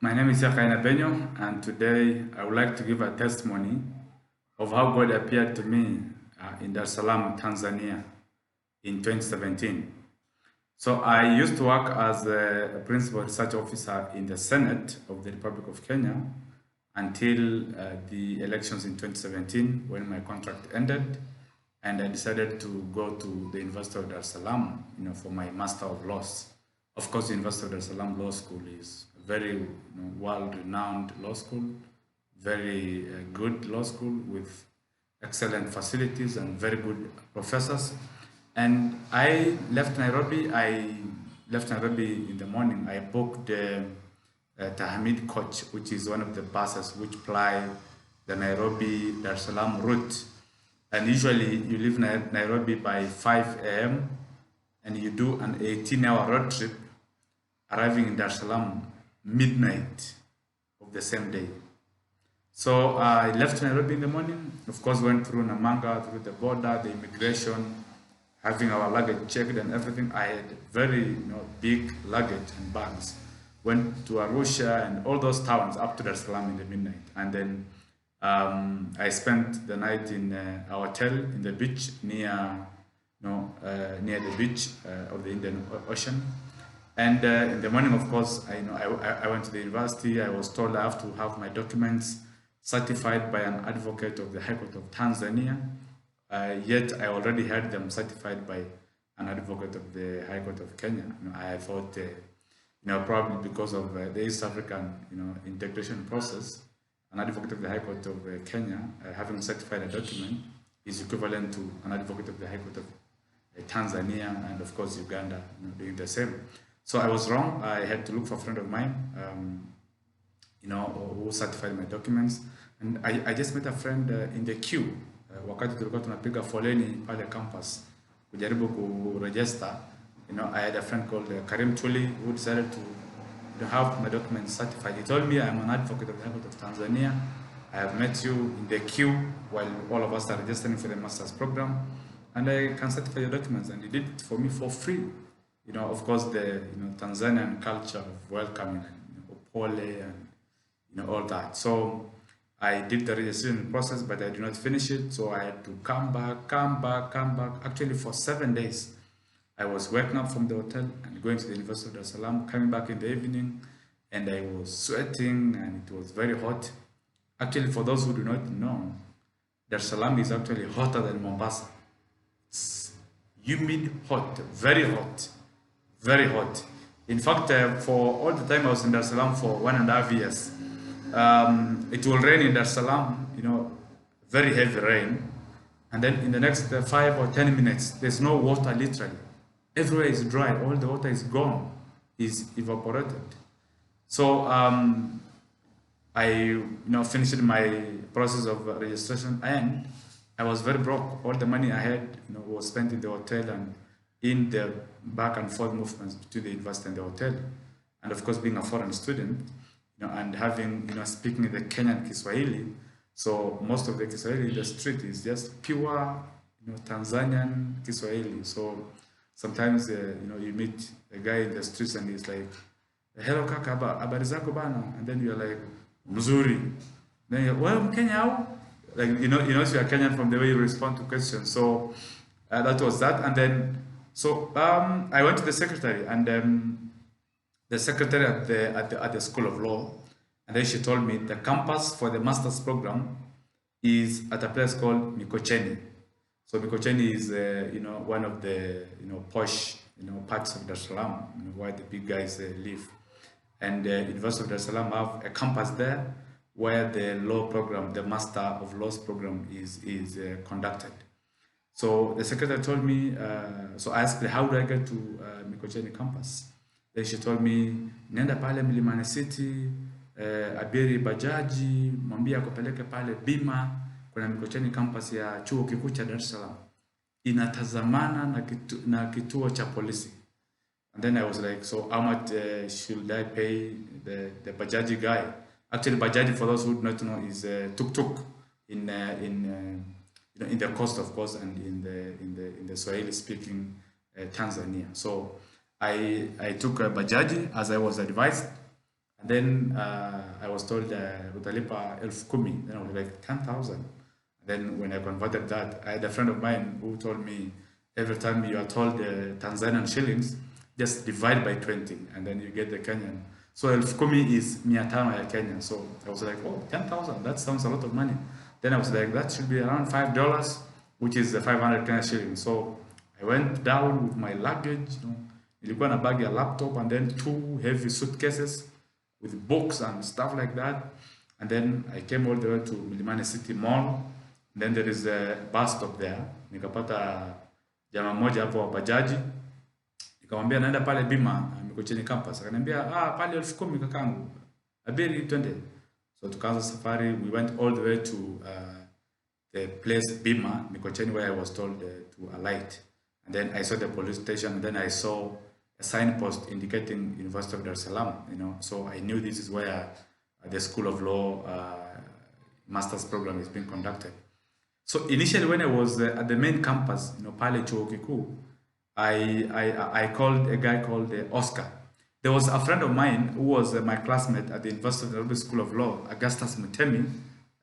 My name is Yakaina Benyo, and today I would like to give a testimony of how God appeared to me in Dar es Salaam, Tanzania in 2017. So I used to work as a principal research officer in the Senate of the Republic of Kenya until the elections in 2017 when my contract ended, and I decided to go to the University of Dar es Salaam, for my Master of Laws. Of course, the University of Dar es Salaam Law School is a very world-renowned law school, very good law school with excellent facilities and very good professors. And I left Nairobi. In the morning. I booked the Tahamid coach, which is one of the buses which ply the Nairobi Dar es Salaam route. And usually you leave Nairobi by 5 a.m. and you do an 18-hour road trip, arriving in Dar es Salaam midnight of the same day. So I left Nairobi in the morning, of course went through Namanga, through the border, the immigration, having our luggage checked and everything. I had very big luggage and bags. Went to Arusha and all those towns up to Dar es Salaam in the midnight. And then I spent the night in a hotel in the beach near the beach of the Indian Ocean. And in the morning, of course, I went to the university. I was told I have to have my documents certified by an advocate of the High Court of Tanzania. Yet I already had them certified by an advocate of the High Court of Kenya. I thought, probably because of the East African, integration process, an advocate of the High Court of Kenya having certified a document is equivalent to an advocate of the High Court of Tanzania and of course Uganda doing the same. So I was wrong. I had to look for a friend of mine, who certified my documents, and I just met a friend in the queue wakati tulikuwa tunapiga foleni pale campus kujaribu kuregister. I had a friend called Karim Tuli who decided to have my documents certified. He told me, I'm an advocate of the High Court of Tanzania. I have met you in the queue while all of us are registering for the master's program, and I can certify your documents. And he did it for me for free. Of course, the Tanzanian culture of welcoming and pole and all that. So I did the registration process, but I did not finish it. So I had to come back. Actually, for 7 days, I was waking up from the hotel and going to the University of Dar es Salaam, coming back in the evening, and I was sweating and it was very hot. Actually, for those who do not know, Dar es Salaam is actually hotter than Mombasa. It's humid, hot, very hot, very hot. In fact, for all the time I was in Dar es Salaam for 1.5 years, it will rain in Dar es Salaam, very heavy rain. And then in the next 5 or 10 minutes, there's no water literally. Everywhere is dry, all the water is gone, is evaporated. So I finished my process of registration, and I was very broke. All the money I had was spent in the hotel and in the back and forth movements between the university and the hotel. And of course, being a foreign student, and having, speaking the Kenyan Kiswahili, so most of the Kiswahili in the street is just pure, Tanzanian Kiswahili. So sometimes, you meet a guy in the streets and he's like, hello kaka, habari zako bana? And then you're like, mzuri. Then you're, well, Mkenya? Like, you know you are Kenyan from the way you respond to questions. So that was that. And then, so I went to the secretary, and the secretary at the School of Law, and then she told me the campus for the master's program is at a place called Mikocheni. So Mikocheni is one of the posh parts of Dar es Salaam, where the big guys live, and the University of Dar es Salaam have a campus there where the law program, the Master of Laws program, is conducted. So the secretary told me. So I asked her, how do I get to Mikocheni campus? Then she told me, nenda pale Mlimani City, abiri bajaji, mwambie akupeleke pale Bima, kuna Mikocheni campus ya chuo kikuu cha Dar es Salaam. Inatazamana na kituo cha polisi. And then I was like, so how much should I pay the bajaji guy? Actually, bajaji, for those who do not know, is tuk-tuk in the coast, of course, and in the Swahili-speaking Tanzania. So I took a bajaji as I was advised. And then I was told utalipa 10,000. Then I was like 10,000. Then when I converted that, I had a friend of mine who told me every time you are told the Tanzanian shillings, just divide by 20 and then you get the Kenyan. So 10,000 is 500 ya Kenya. So I was like, oh, 10,000, that sounds a lot of money. Then I was like, that should be around $5, which is the 500 Kenya shillings. So I went down with my luggage, nilikuwa na bag ya laptop and then 2 heavy suitcases with books and stuff like that. And then I came all the way to Milimani City Mall. And then there is a bus stop there. Nikapata jamaa mmoja hapo wa bajaji. Nikamwambia naenda pale Bima, Mikocheni campus. Akaniambia, pale 10,000 kakangu. Abiri twende. So tukaanza safari. We went all the way to the place Bima, Mikocheni, where I was told to alight. And then I saw the police station, and then I saw a signpost indicating University of Dar Salaam, so I knew this is where the School of Law master's program is being conducted. So initially when I was at the main campus, Pale Chuo Kikuu, I called a guy called Oscar. There was a friend of mine who was my classmate at the University of Dar School of Law, Augustus Mutemi.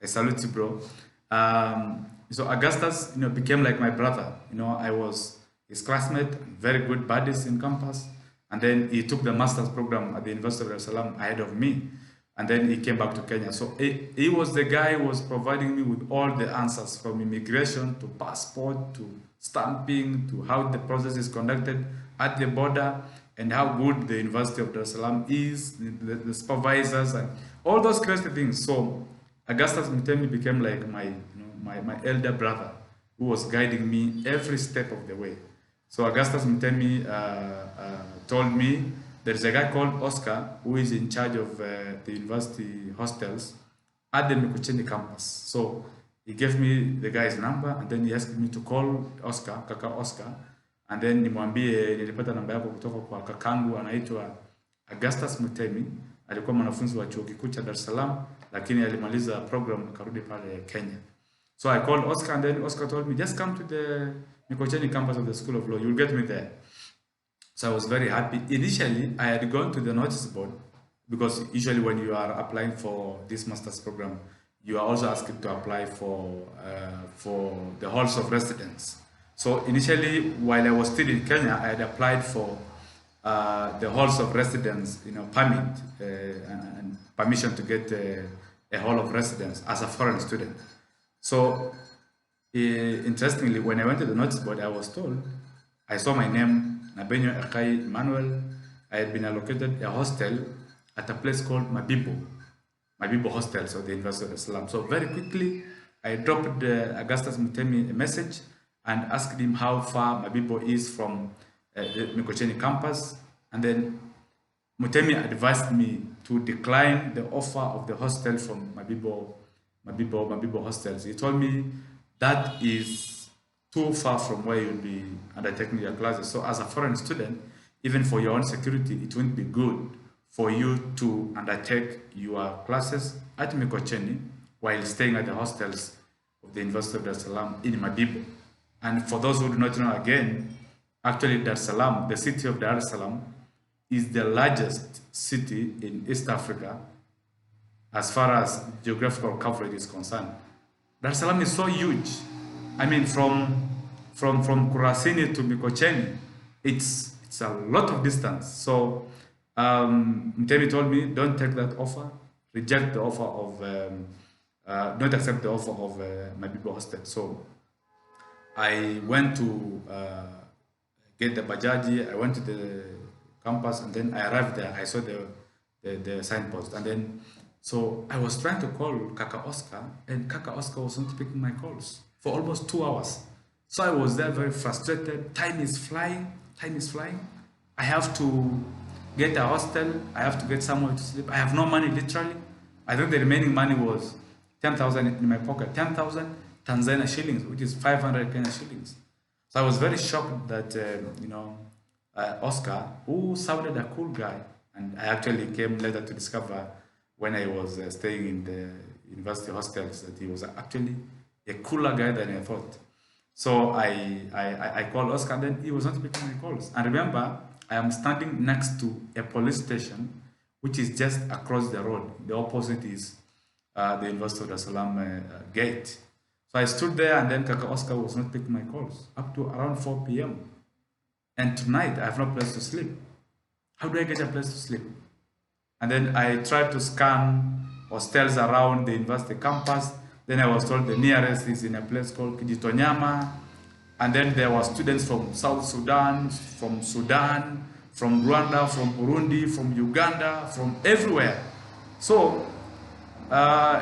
I salute you, bro. So Augustus, became like my brother. I was his classmate, very good buddies in campus. And then he took the master's program at the University of Dar Salaam ahead of me. And then he came back to Kenya. So he was the guy who was providing me with all the answers, from immigration to passport to stamping to how the process is conducted at the border and how good the University of Dar Salaam is, the supervisors and all those crazy things. So Augustus Mutemi became like my elder brother who was guiding me every step of the way. So Augustus Mutemi told me there's a guy called Oscar who is in charge of the university hostels at the Mikocheni campus. So he gave me the guy's number and then he asked me to call Oscar, kaka Oscar, and then nimwambie nilipata namba yako kutoka kwa kakangu anaitwa Augustus Mutemi, alikuwa mwanafunzi wa chuo kikuu cha Dar es Salaam lakini alimaliza program akarudi pale Kenya. So I called Oscar and then Oscar told me, just come to the Mikocheni campus of the School of Law, you'll get me there. So I was very happy. Initially, I had gone to the notice board because usually when you are applying for this master's program, you are also asked to apply for the halls of residence. So initially, while I was still in Kenya, I had applied for the halls of residence, permit and permission to get a hall of residence as a foreign student. So interestingly, when I went to the notice board, I was told, I saw my name, Nabenyo Akai Emmanuel. I had been allocated a hostel at a place called Mabibo Hostel, so the University of Salaam. So very quickly, I dropped Augustus Mutemi a message and asked him how far Mabibo is from the Mikocheni campus. And then Mutemi advised me to decline the offer of the hostel from Mabibo Hostels. He told me that is too far from where you'll be undertaking your classes. So as a foreign student, even for your own security, it wouldn't be good for you to undertake your classes at Mikocheni while staying at the hostels of the University of Dar Salaam in Mabibo. And for those who do not know, again, actually Dar Salaam, the city of Dar Salaam, is the largest city in East Africa as far as geographical coverage is concerned. Dar es Salaam is so huge. I mean, from Kurasini to Mikocheni, it's a lot of distance. So Mutemi told me, don't take that offer, reject the offer of, don't accept the offer of Mabibo Hostel. So I went to get the bajaji, I went to the campus, and then I arrived there. I saw the signpost, and then so I was trying to call Kaka Oscar, and Kaka Oscar wasn't picking my calls for almost 2 hours. So I was there very frustrated. Time is flying. I have to get a hostel. I have to get somewhere to sleep. I have no money, literally. I think the remaining money was 10,000 in my pocket. 10,000 Tanzania shillings, which is 500 Kenya shillings. So I was very shocked that, Oscar, who sounded a cool guy, and I actually came later to discover when I was staying in the university hostels that he was actually a cooler guy than I thought. So I called Oscar, and then he was not picking my calls. And remember, I am standing next to a police station, which is just across the road. The opposite is the University of Dar Salaam gate. So I stood there, and then Kaka Oscar was not picking my calls up to around 4 p.m. And tonight I have no place to sleep. How do I get a place to sleep? And then I tried to scan hostels around the university campus. Then I was told the nearest is in a place called Kijitonyama. And then there were students from South Sudan, from Rwanda, from Burundi, from Uganda, from everywhere. So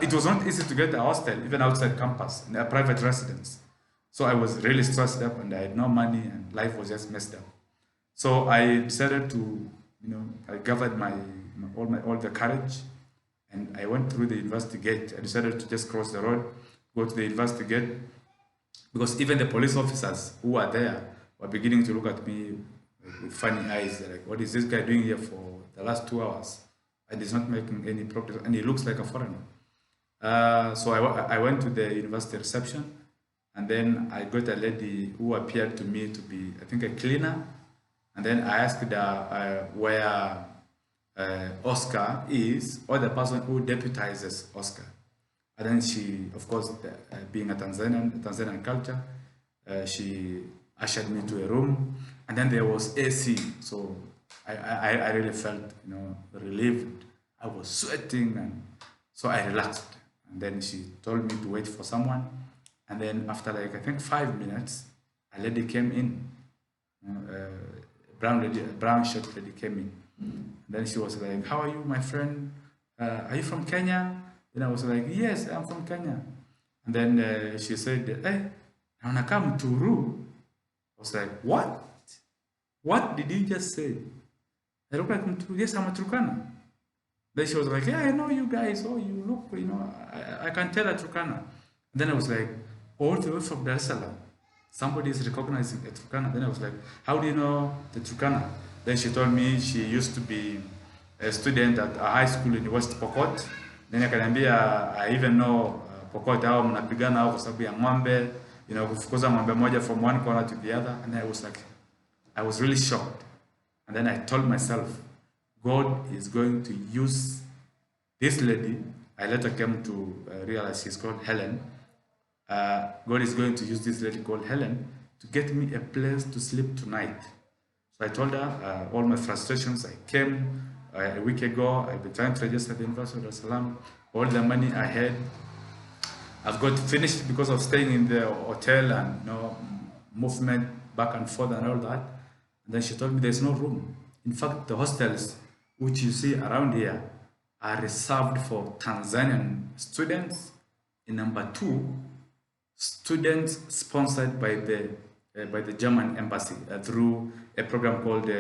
it was not easy to get a hostel, even outside campus, in a private residence. So I was really stressed up, and I had no money, and life was just messed up. So I decided to, I gathered all the courage, and I went through the university gate. I decided to just cross the road, go to the university gate, because even the police officers who were there were beginning to look at me with funny eyes. They're like, what is this guy doing here for the last 2 hours? And he's not making any progress, and he looks like a foreigner. So I went to the university reception, and then I got a lady who appeared to me to be, I think, a cleaner. And then I asked her where Oscar is, or the person who deputizes Oscar. And then she, of course, being a Tanzanian culture, she ushered me to a room, and then there was AC. So I really felt, relieved. I was sweating, and so I relaxed. And then she told me to wait for someone. And then after, like, I think 5 minutes, a lady came in. A brown shirt lady came in. And then she was like, how are you, my friend? Are you from Kenya? Then I was like, yes, I'm from Kenya. And then she said, hey, naonaka Mturu. I was like, what? What did you just say? I look like Mturu. Yes, I'm a Turkana. Then she was like, yeah, I know you guys. Oh, you look, I can tell a Turkana. And then I was like, all the way from Dar es Salaam, somebody is recognizing a Turkana. Then I was like, how do you know the Turkana? Then she told me she used to be a student at a high school in West Pokot. Then akaniambia, I even know Pokot, hao mnapigana hao kwa sababu ya ng'ombe, kufukuza ng'ombe moja from one corner to the other. And I was really shocked. And then I told myself, God is going to use this lady. I later came to realize she's called Helen. God is going to use this lady called Helen to get me a place to sleep tonight. So I told her all my frustrations. I came a week ago. I've been trying to register at the University of Dar Salaam. All the money I had, I've got finished because of staying in the hotel and movement back and forth and all that. And then she told me there's no room. In fact, the hostels which you see around here are reserved for Tanzanian students. And number 2, students sponsored by the German embassy through a program called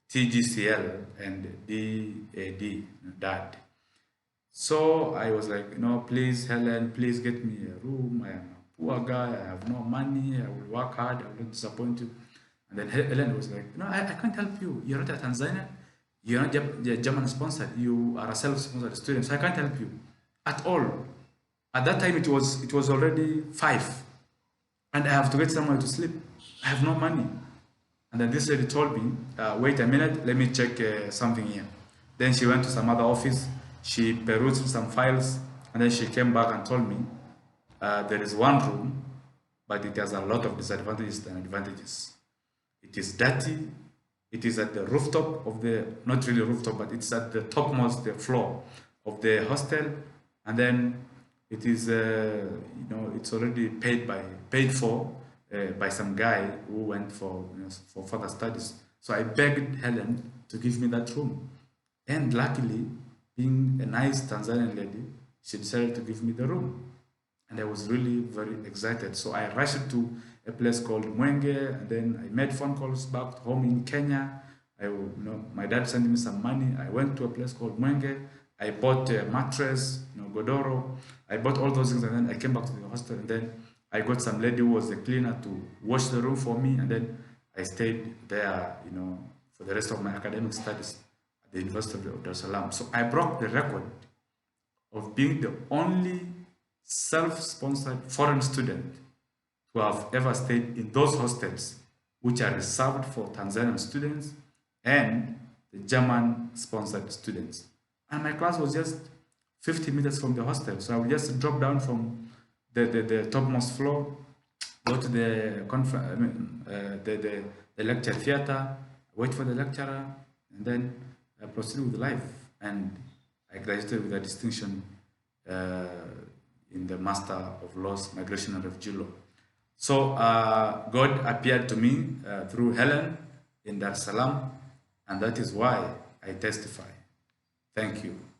TGCL and DAD. So I was like, please, Helen, please get me a room. I am a poor guy. I have no money. I will work hard. I will not disappoint you. And then Helen was like, I can't help you. You're not a Tanzanian. You're not German sponsored. You are a self-sponsored student. So I can't help you at all. At that time, it was already 5. And I have to get somewhere to sleep. I have no money. And then this lady told me, wait a minute, let me check something here. Then she went to some other office. She perused some files. And then she came back and told me, there is one room, but it has a lot of disadvantages and advantages. It is dirty. It is at the rooftop of not really rooftop, but it's at the topmost floor of the hostel. And then it is, it's already paid for by some guy who went for further studies. So I begged Helen to give me that room. And luckily, being a nice Tanzanian lady, she decided to give me the room. And I was really very excited. So I rushed to a place called Mwenge, and then I made phone calls back home in Kenya. My dad sent me some money. I went to a place called Mwenge. I bought a mattress, godoro. I bought all those things, and then I came back to the hostel, and then I got some lady who was the cleaner to wash the room for me, and then I stayed there, for the rest of my academic studies at the University of Dar Salaam. So I broke the record of being the only self-sponsored foreign student to have ever stayed in those hostels which are reserved for Tanzanian students and the German-sponsored students. And my class was just 50 meters from the hostel. So I would just drop down from the topmost floor, go to the lecture theater, wait for the lecturer, and then proceed with life. And I graduated with a distinction in the Master of Laws, Migration and Refugee Law. So God appeared to me through Helen in Dar es Salaam, and that is why I testify. Thank you.